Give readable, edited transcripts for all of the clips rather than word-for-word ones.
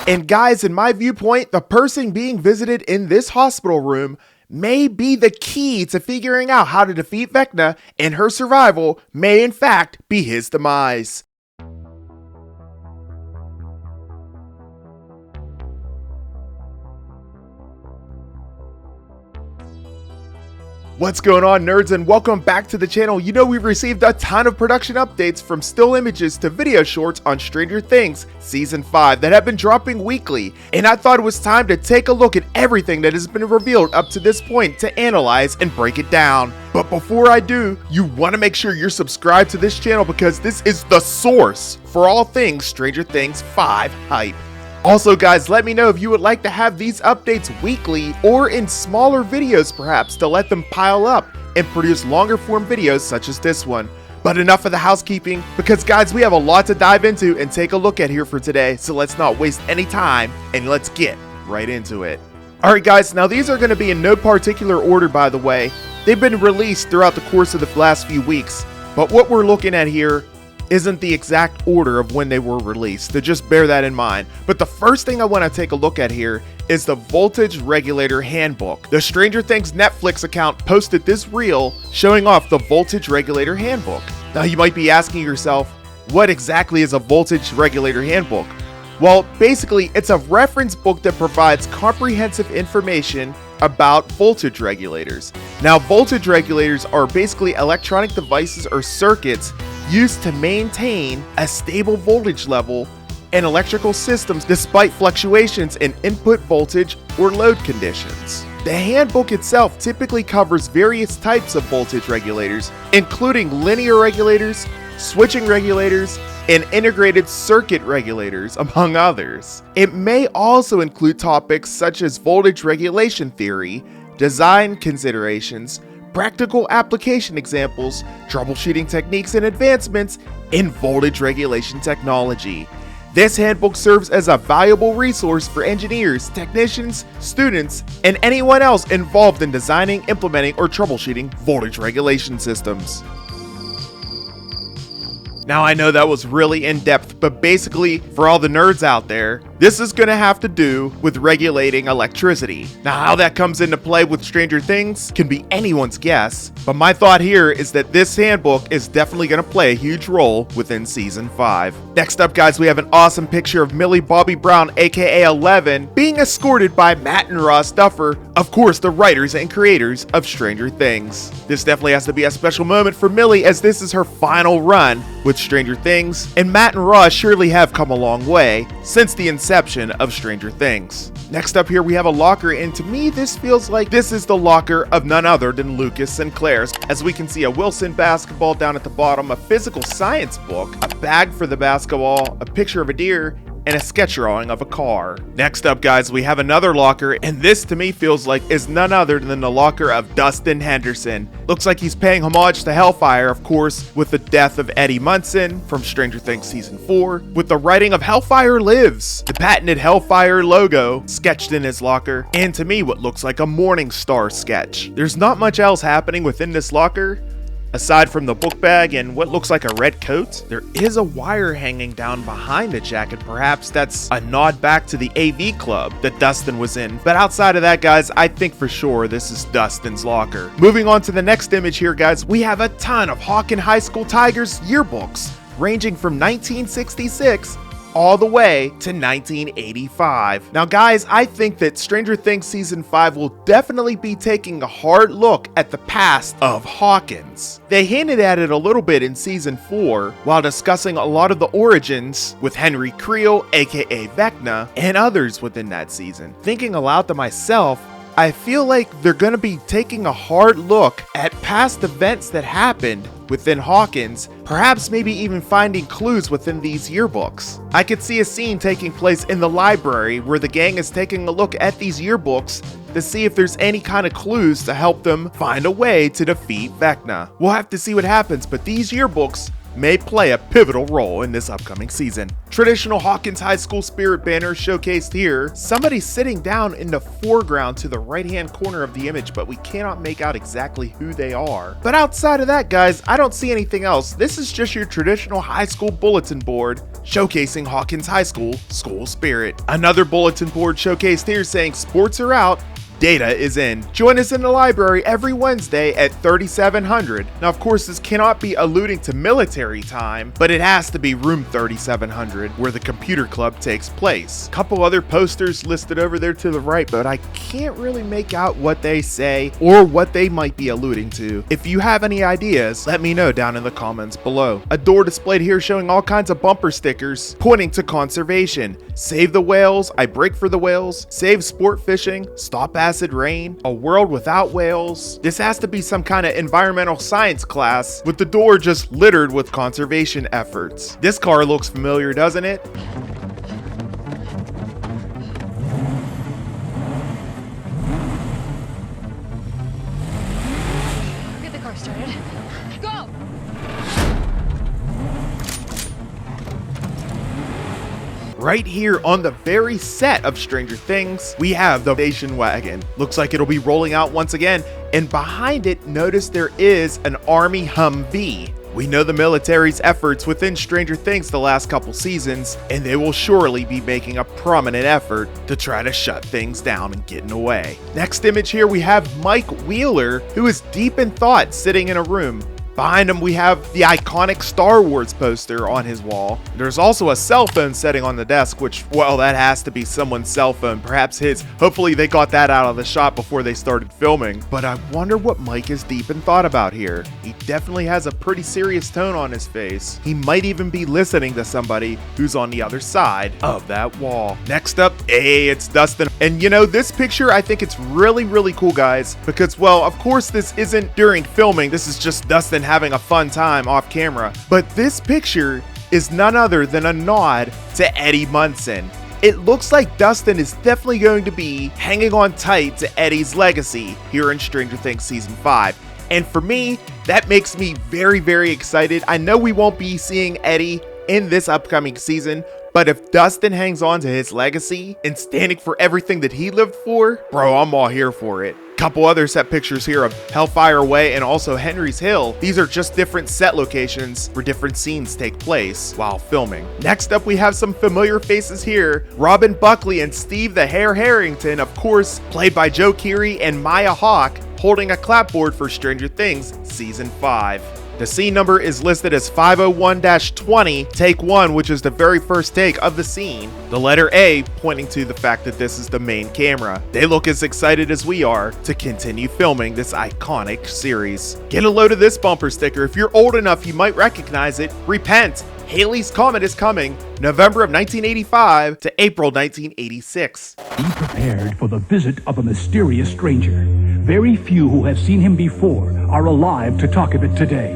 And guys, in my viewpoint, the person being visited in this hospital room may be the key to figuring out how to defeat Vecna, and her survival may in fact be his demise. What's going on, nerds, and welcome back to the channel. You know, we've received a ton of production updates from still images to video shorts on Stranger Things Season 5 that have been dropping weekly, and I thought it was time to take a look at everything that has been revealed up to this point to analyze and break it down. But before I do, you want to make sure you're subscribed to this channel because this is the source for all things Stranger Things 5 hype. Also guys, let me know if you would like to have these updates weekly or in smaller videos perhaps to let them pile up and produce longer form videos such as this one. But enough of the housekeeping, because guys, we have a lot to dive into and take a look at here for today, so let's not waste any time and let's get right into it. Alright guys, now these are going to be in no particular order by the way. They've been released throughout the course of the last few weeks, but what we're looking at here isn't the exact order of when they were released, so just bear that in mind. But the first thing I want to take a look at here is the Voltage Regulator Handbook. The Stranger Things Netflix account posted this reel showing off the Voltage Regulator Handbook. Now you might be asking yourself, what exactly is a Voltage Regulator Handbook? Well, basically it's a reference book that provides comprehensive information about voltage regulators. Now voltage regulators are basically electronic devices or circuits used to maintain a stable voltage level in electrical systems despite fluctuations in input voltage or load conditions. The handbook itself typically covers various types of voltage regulators, including linear regulators, switching regulators, and integrated circuit regulators, among others. It may also include topics such as voltage regulation theory, design considerations, practical application examples, troubleshooting techniques, and advancements in voltage regulation technology. This handbook serves as a valuable resource for engineers, technicians, students, and anyone else involved in designing, implementing, or troubleshooting voltage regulation systems. Now I know that was really in-depth, but basically, for all the nerds out there, this is gonna have to do with regulating electricity. Now how that comes into play with Stranger Things can be anyone's guess, but my thought here is that this handbook is definitely gonna play a huge role within Season 5. Next up guys, we have an awesome picture of Millie Bobby Brown, aka 11, being escorted by Matt and Ross Duffer, of course the writers and creators of Stranger Things. This definitely has to be a special moment for Millie as this is her final run with Stranger Things, and Matt and Ross surely have come a long way since the inception of Stranger Things. Next up here we have a locker, and to me this feels like this is the locker of none other than Lucas Sinclair's, as we can see a Wilson basketball down at the bottom, a physical science book, a bag for the basketball, a picture of a deer, and a sketch drawing of a car. Next up guys, we have another locker, and this to me feels like is none other than the locker of Dustin Henderson. Looks like he's paying homage to Hellfire, of course, with the death of Eddie Munson from Stranger Things Season 4, with the writing of Hellfire Lives, the patented Hellfire logo sketched in his locker, and to me what looks like a Morning Star sketch. There's not much else happening within this locker, aside from the book bag and what looks like a red coat. There is a wire hanging down behind the jacket. Perhaps that's a nod back to the AV club that Dustin was in. But outside of that, guys, I think for sure this is Dustin's locker. Moving on to the next image here, guys, we have a ton of Hawkins High School Tigers yearbooks ranging from 1966 all the way to 1985. Now guys, I think that Stranger Things Season 5 will definitely be taking a hard look at the past of Hawkins. They hinted at it a little bit in Season 4 while discussing a lot of the origins with Henry Creel, aka Vecna, and others within that season. Thinking aloud to myself, I feel like they're going to be taking a hard look at past events that happened within Hawkins, perhaps maybe even finding clues within these yearbooks. I could see a scene taking place in the library where the gang is taking a look at these yearbooks to see if there's any kind of clues to help them find a way to defeat Vecna. We'll have to see what happens, but these yearbooks may play a pivotal role in this upcoming season. Traditional Hawkins High School spirit banners showcased here. Somebody's sitting down in the foreground to the right-hand corner of the image, but we cannot make out exactly who they are. But outside of that, guys, I don't see anything else. This is just your traditional high school bulletin board showcasing Hawkins High School school spirit. Another bulletin board showcased here saying sports are out, data is in. Join us in the library every Wednesday at 3700. Now, of course, this cannot be alluding to military time, but it has to be room 3700 where the computer club takes place. Couple other posters listed over there to the right, but I can't really make out what they say or what they might be alluding to. If you have any ideas, let me know down in the comments below. A door displayed here showing all kinds of bumper stickers pointing to conservation. Save the whales, I break for the whales, save sport fishing, stop acid rain, a world without whales. This has to be some kind of environmental science class with the door just littered with conservation efforts. This car looks familiar, doesn't it? Get the car started. Go! Right here on the very set of Stranger Things, we have the station wagon. Looks like it'll be rolling out once again, and behind it, notice there is an Army Humvee. We know the military's efforts within Stranger Things the last couple seasons, and they will surely be making a prominent effort to try to shut things down and get in the way. Next image here, we have Mike Wheeler, who is deep in thought sitting in a room. Behind him, we have the iconic Star Wars poster on his wall. There's also a cell phone setting on the desk, which, well, that has to be someone's cell phone, perhaps his. Hopefully they got that out of the shot before they started filming. But I wonder what Mike is deep in thought about here. He definitely has a pretty serious tone on his face. He might even be listening to somebody who's on the other side of that wall. Next up, hey, it's Dustin. And you know, this picture, I think it's really, really cool, guys, because, well, of course this isn't during filming. This is just Dustin having a fun time off camera. But this picture is none other than a nod to Eddie Munson. It looks like Dustin is definitely going to be hanging on tight to Eddie's legacy here in Stranger Things Season 5. And for me, that makes me very, very excited. I know we won't be seeing Eddie in this upcoming season, but if Dustin hangs on to his legacy and standing for everything that he lived for, bro, I'm all here for it. Couple other set pictures here of Hellfire Way and also Henry's Hill. These are just different set locations where different scenes take place while filming. Next up, we have some familiar faces here. Robin Buckley and Steve the Hare Harrington, of course, played by Joe Keery and Maya Hawke, holding a clapboard for Stranger Things Season 5. The scene number is listed as 501-20, take 1, which is the very first take of the scene. The letter A pointing to the fact that this is the main camera. They look as excited as we are to continue filming this iconic series. Get a load of this bumper sticker. If you're old enough, you might recognize it. Repent! Halley's Comet is coming November of 1985 to April 1986. Be prepared for the visit of a mysterious stranger. Very few who have seen him before are alive to talk of it today.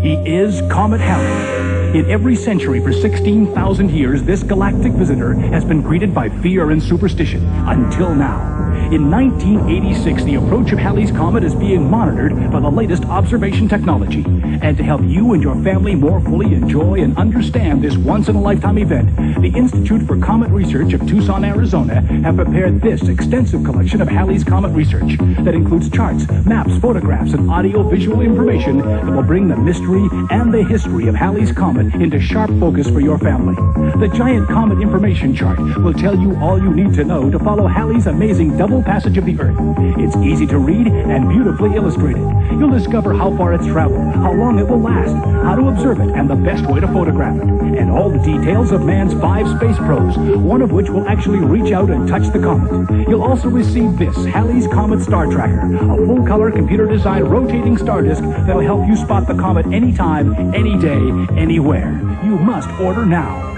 He is Comet Halley. In every century for 16,000 years, this galactic visitor has been greeted by fear and superstition, until now. In 1986, the approach of Halley's Comet is being monitored by the latest observation technology. And to help you and your family more fully enjoy and understand this once-in-a-lifetime event, the Institute for Comet Research of Tucson, Arizona have prepared this extensive collection of Halley's Comet research that includes charts, maps, photographs, and audio-visual information that will bring the mystery and the history of Halley's Comet into sharp focus for your family. The giant comet information chart will tell you all you need to know to follow Halley's amazing double passage of the Earth. It's easy to read and beautifully illustrated. You'll discover how far it's traveled, how long it will last, how to observe it, and the best way to photograph it. And all the details of man's 5 space probes, one of which will actually reach out and touch the comet. You'll also receive this Halley's Comet Star Tracker, a full-color computer-designed rotating star disk that'll help you spot the comet anytime, any day, anywhere. You must order now.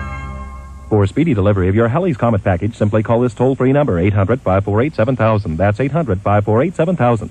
For speedy delivery of your Halley's Comet package, simply call this toll-free number, 800-548-7000. That's 800-548-7000.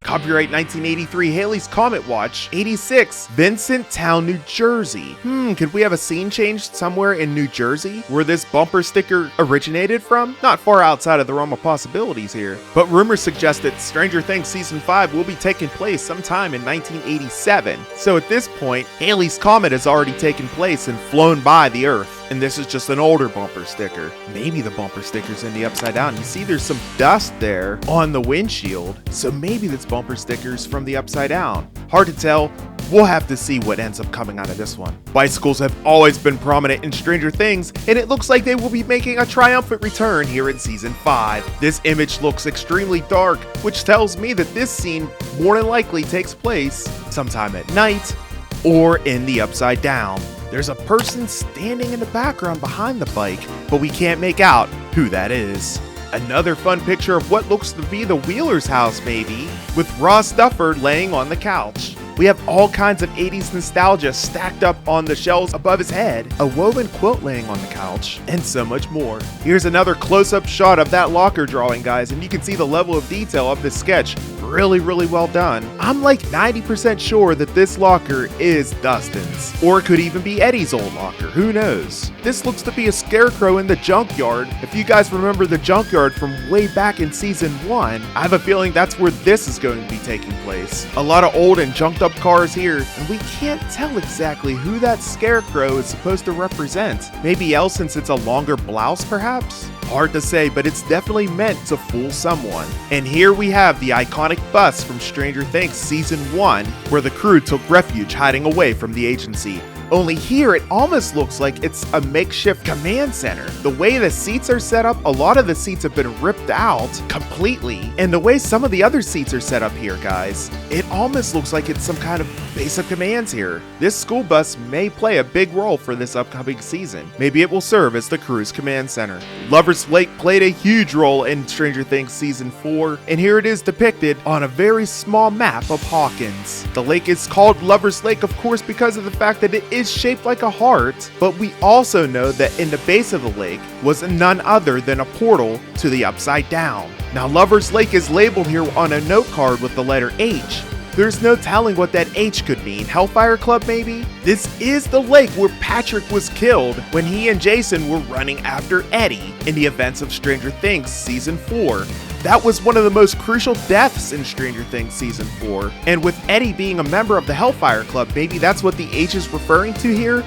Copyright 1983 Halley's Comet Watch. 86 Vincenttown, New Jersey. Could we have a scene change somewhere in New Jersey where this bumper sticker originated from? Not far outside of the realm of possibilities here. But rumors suggest that Stranger Things Season 5 will be taking place sometime in 1987. So at this point, Halley's Comet has already taken place and flown by the Earth. And this is just an older bumper sticker. Maybe the bumper sticker's in the upside down. You see there's some dust there on the windshield. So maybe this bumper sticker's from the upside down. Hard to tell. We'll have to see what ends up coming out of this one. Bicycles have always been prominent in Stranger Things, and it looks like they will be making a triumphant return here in Season 5. This image looks extremely dark, which tells me that this scene more than likely takes place sometime at night or in the upside down. There's a person standing in the background behind the bike, but we can't make out who that is. Another fun picture of what looks to be the Wheeler's house, maybe, with Ross Duffer laying on the couch. We have all kinds of 80s nostalgia stacked up on the shelves above his head, a woven quilt laying on the couch, and so much more. Here's another close-up shot of that locker drawing, guys, and you can see the level of detail of this sketch. Really well done. I'm like 90% sure that this locker is Dustin's, or it could even be Eddie's old locker, who knows. This looks to be a scarecrow in the junkyard. If you guys remember the junkyard from way back in Season 1, I have a feeling that's where this is going to be taking place. A lot of old and junked up cars here, and we can't tell exactly who that scarecrow is supposed to represent. Maybe Elle, since it's a longer blouse perhaps? Hard to say, but it's definitely meant to fool someone. And here we have the iconic bus from Stranger Things Season 1, where the crew took refuge hiding away from the agency. Only here it almost looks like it's a makeshift command center. The way the seats are set up, a lot of the seats have been ripped out completely. And the way some of the other seats are set up here, guys, it almost looks like it's some kind of base of commands here. This school bus may play a big role for this upcoming season. Maybe it will serve as the crew's command center. Lover's Lake played a huge role in Stranger Things Season 4, and here it is depicted on a very small map of Hawkins. The lake is called Lover's Lake, of course, because of the fact that it is shaped like a heart, but we also know that in the base of the lake was none other than a portal to the upside down. Now, Lover's Lake is labeled here on a note card with the letter H. There's no telling what that H could mean. Hellfire Club, maybe? This is the lake where Patrick was killed when he and Jason were running after Eddie in the events of Stranger Things Season 4. That was one of the most crucial deaths in Stranger Things Season 4. And with Eddie being a member of the Hellfire Club, maybe that's what the H is referring to here?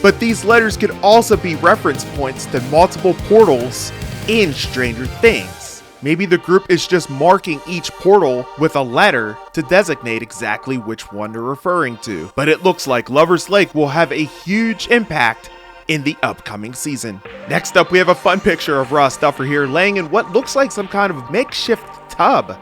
But these letters could also be reference points to multiple portals in Stranger Things. Maybe the group is just marking each portal with a letter to designate exactly which one they're referring to. But it looks like Lover's Lake will have a huge impact in the upcoming season. Next up, we have a fun picture of Ross Duffer here laying in what looks like some kind of makeshift tub.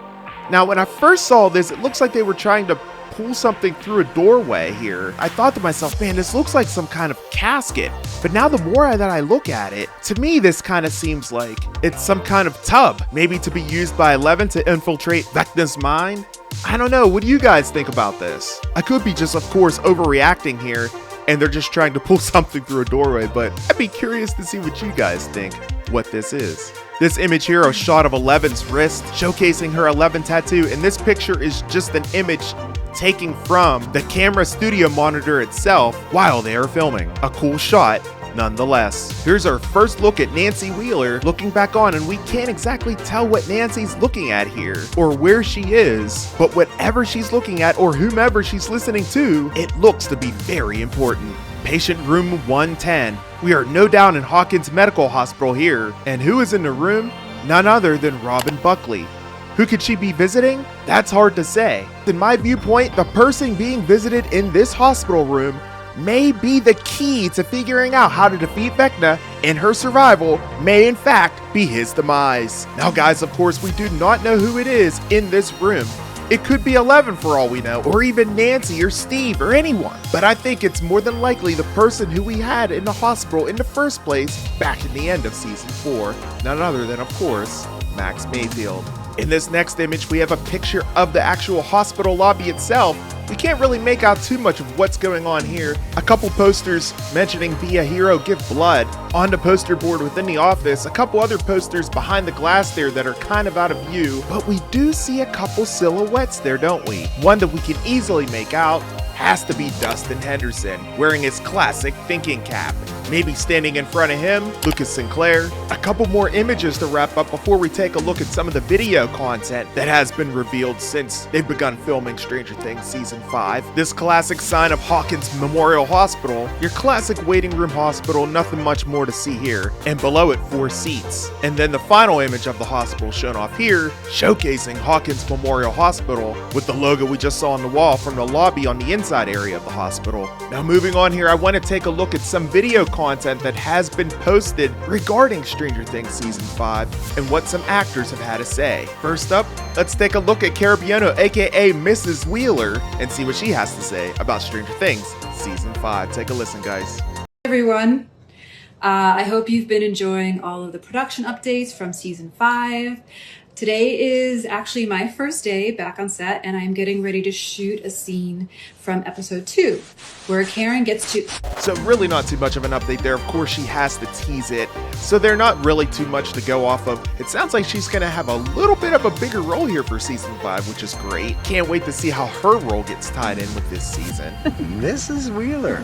Now, when I first saw this, it looks like they were trying to pull something through a doorway here. I thought to myself, man, this looks like some kind of casket. But now the more that I look at it, to me this kind of seems like it's some kind of tub, maybe to be used by Eleven to infiltrate Vecna's mind. I don't know, what do you guys think about this? I could be just, of course, overreacting here, and they're just trying to pull something through a doorway, but I'd be curious to see what you guys think what this is. This image here, a shot of Eleven's wrist, showcasing her 11 tattoo, and this picture is just an image taken from the camera studio monitor itself while they are filming. A cool shot nonetheless. Here's our first look at Nancy Wheeler looking back on, and we can't exactly tell what Nancy's looking at here or where she is, but whatever she's looking at or whomever she's listening to, it looks to be very important. Patient room 110. We are no doubt in Hawkins Medical Hospital here, and who is in the room? None other than Robin Buckley. Who could she be visiting? That's hard to say. In my viewpoint, the person being visited in this hospital room may be the key to figuring out how to defeat Vecna, and her survival may in fact be his demise. Now guys, of course, we do not know who it is in this room. It could be Eleven for all we know, or even Nancy or Steve or anyone. But I think it's more than likely the person who we had in the hospital in the first place back in the end of Season 4. None other than, of course, Max Mayfield. In this next image, we have a picture of the actual hospital lobby itself, we can't really make out too much of what's going on here. A couple posters mentioning be a hero, give blood on the poster board within the office, a couple other posters behind the glass there that are kind of out of view, but we do see a couple silhouettes there, don't we? One that we can easily make out has to be Dustin Henderson, wearing his classic thinking cap. Maybe standing in front of him, Lucas Sinclair. A couple more images to wrap up before we take a look at some of the video content that has been revealed since they've begun filming Stranger Things Season 5. This classic sign of Hawkins Memorial Hospital, your classic waiting room hospital, nothing much more to see here. And below it, 4 seats. And then the final image of the hospital shown off here, showcasing Hawkins Memorial Hospital with the logo we just saw on the wall from the lobby on the inside area of the hospital. Now moving on here, I want to take a look at some video content that has been posted regarding Stranger Things Season 5 and what some actors have had to say. First up, let's take a look at Carabiono, aka Mrs. Wheeler, and see what she has to say about Stranger Things Season 5. Take a listen, guys. Hey everyone. I hope you've been enjoying all of the production updates from Season 5. Today is actually my first day back on set, and I'm getting ready to shoot a scene from episode 2, where Karen gets to... So really not too much of an update there. Of course, she has to tease it, so they're not really too much to go off of. It sounds like she's going to have a little bit of a bigger role here for Season 5, which is great. Can't wait to see how her role gets tied in with this season. Mrs. Wheeler.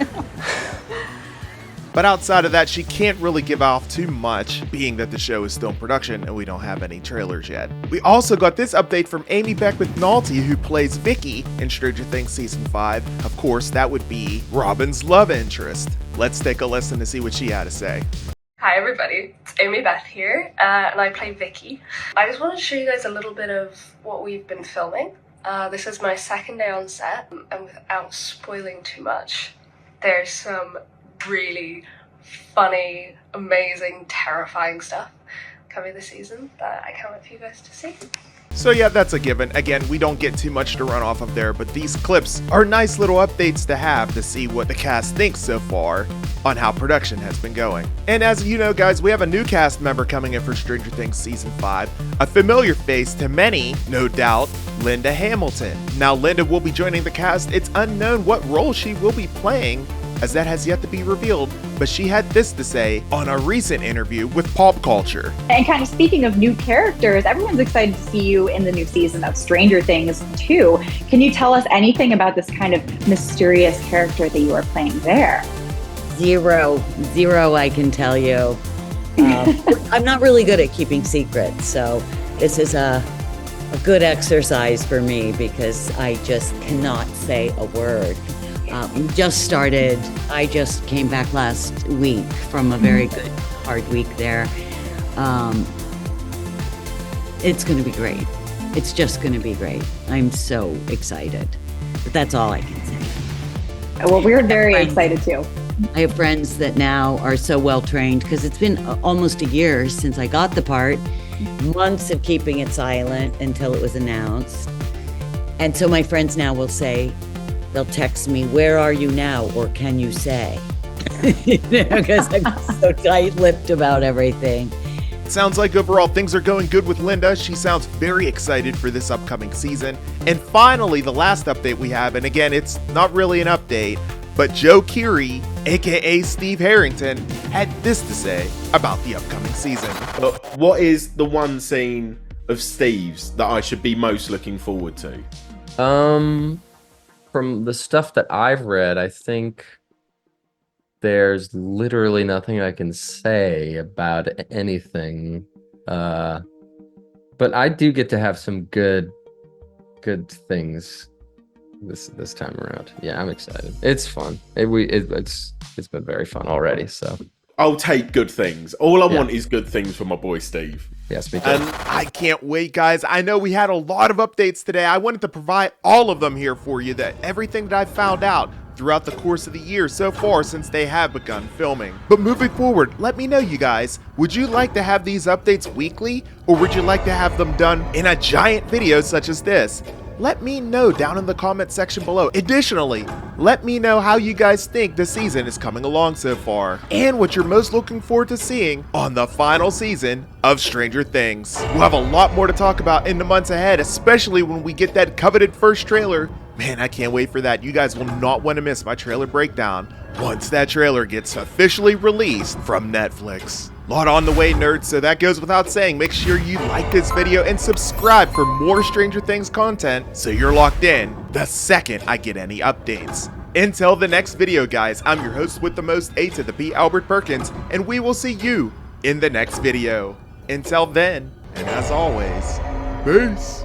But outside of that, she can't really give off too much, being that the show is still in production and we don't have any trailers yet. We also got this update from Amy Beck McNulty, who plays Vicky in Stranger Things Season 5. Of course, that would be Robin's love interest. Let's take a listen to see what she had to say. Hi everybody, it's Amy Beth here, and I play Vicky. I just wanted to show you guys a little bit of what we've been filming. This is my second day on set, and without spoiling too much, there's some really funny, amazing, terrifying stuff coming this season that I can't wait for you guys to see. So yeah, that's a given. Again, we don't get too much to run off of there, but these clips are nice little updates to have to see what the cast thinks so far on how production has been going. And as you know, guys, we have a new cast member coming in for Stranger Things Season 5, a familiar face to many, no doubt, Linda Hamilton. Now, Linda will be joining the cast. It's unknown what role she will be playing, as that has yet to be revealed, but she had this to say on a recent interview with Pop Culture. And kind of speaking of new characters, everyone's excited to see you in the new season of Stranger Things too. Can you tell us anything about this kind of mysterious character that you are playing there? Zero, I can tell you. I'm not really good at keeping secrets, so this is a good exercise for me because I just cannot say a word. Just started. I just came back last week from a very good, hard week there. It's going to be great. It's just going to be great. I'm so excited. But that's all I can say. Well, we're very excited too. I have friends that now are so well trained because it's been almost a year since I got the part. Months of keeping it silent until it was announced. And so my friends now will say, they'll text me, "Where are you now?" or "Can you say?" Because I'm so tight-lipped about everything. Sounds like overall things are going good with Linda. She sounds very excited for this upcoming season. And finally, the last update we have, and again, it's not really an update, but Joe Keery, aka Steve Harrington, had this to say about the upcoming season. What is the one scene of Steve's that I should be most looking forward to? From the stuff that I've read, I think there's literally nothing I can say about anything. But I do get to have some good things this time around. Yeah, I'm excited. It's fun. It's been very fun already. So I'll take good things. All I want is good things for my boy Steve. Yes, me too. And I can't wait, guys. I know we had a lot of updates today. I wanted to provide all of them here for you, that everything that I've found out throughout the course of the year so far since they have begun filming. But moving forward, let me know, you guys, would you like to have these updates weekly, or would you like to have them done in a giant video such as this? Let me know down in the comment section below. Additionally, let me know how you guys think the season is coming along so far, and what you're most looking forward to seeing on the final season of Stranger Things. We'll have a lot more to talk about in the months ahead, especially when we get that coveted first trailer Man, I can't wait for that. You guys will not want to miss my trailer breakdown once that trailer gets officially released from Netflix. Lot on the way, nerds, so that goes without saying. Make sure you like this video and subscribe for more Stranger Things content so you're locked in the second I get any updates. Until the next video, guys, I'm your host with the most, A to the P, Albert Perkins, and we will see you in the next video. Until then, and as always, peace.